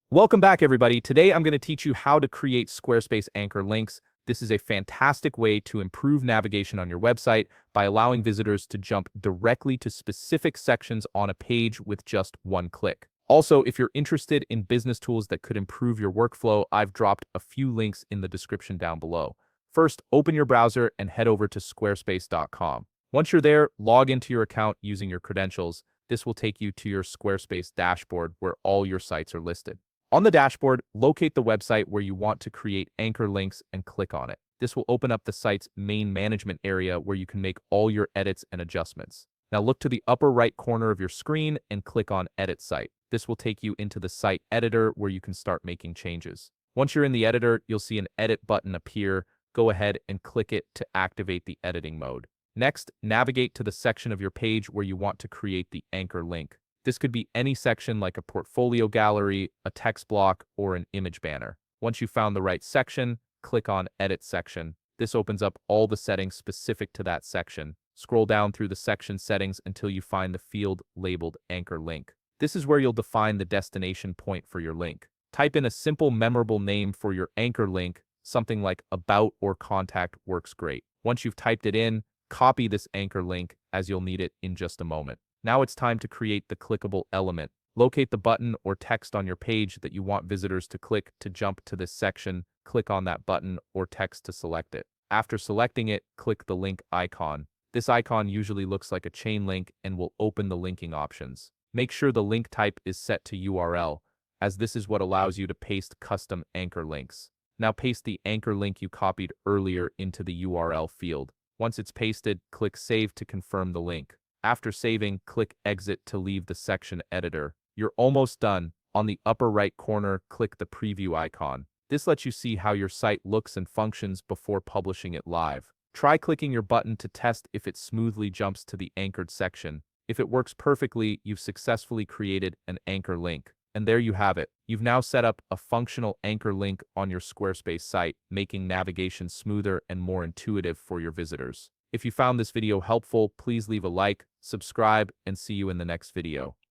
Welcome back, everybody. Today, I'm going to teach you how to create Squarespace anchor links. This is a fantastic way to improve navigation on your website by allowing visitors to jump directly to specific sections on a page with just one click. Also, if you're interested in business tools that could improve your workflow, I've dropped a few links in the description down below. First, open your browser and head over to squarespace.com. Once you're there, log into your account using your credentials. This will take you to your Squarespace dashboard where all your sites are listed. On the dashboard, locate the website where you want to create anchor links and click on it. This will open up the site's main management area where you can make all your edits and adjustments. Now look to the upper right corner of your screen and click on Edit Site. This will take you into the site editor where you can start making changes. Once you're in the editor, you'll see an Edit button appear. Go ahead and click it to activate the editing mode. Next, navigate to the section of your page where you want to create the anchor link. This could be any section like a portfolio gallery, a text block, or an image banner. Once you've found the right section, click on Edit Section. This opens up all the settings specific to that section. Scroll down through the section settings until you find the field labeled Anchor Link. This is where you'll define the destination point for your link. Type in a simple, memorable name for your anchor link. Something like About or Contact works great. Once you've typed it in, copy this anchor link as you'll need it in just a moment. Now it's time to create the clickable element. Locate the button or text on your page that you want visitors to click to jump to this section. Click on that button or text to select it. After selecting it, click the link icon. This icon usually looks like a chain link and will open the linking options. Make sure the link type is set to URL, as this is what allows you to paste custom anchor links. Now paste the anchor link you copied earlier into the URL field. Once it's pasted, click Save to confirm the link. After saving, click Exit to leave the section editor. You're almost done. On the upper right corner, click the preview icon. This lets you see how your site looks and functions before publishing it live. Try clicking your button to test if it smoothly jumps to the anchored section. If it works perfectly, you've successfully created an anchor link. And there you have it. You've now set up a functional anchor link on your Squarespace site, making navigation smoother and more intuitive for your visitors. If you found this video helpful, please leave a like, subscribe, and see you in the next video.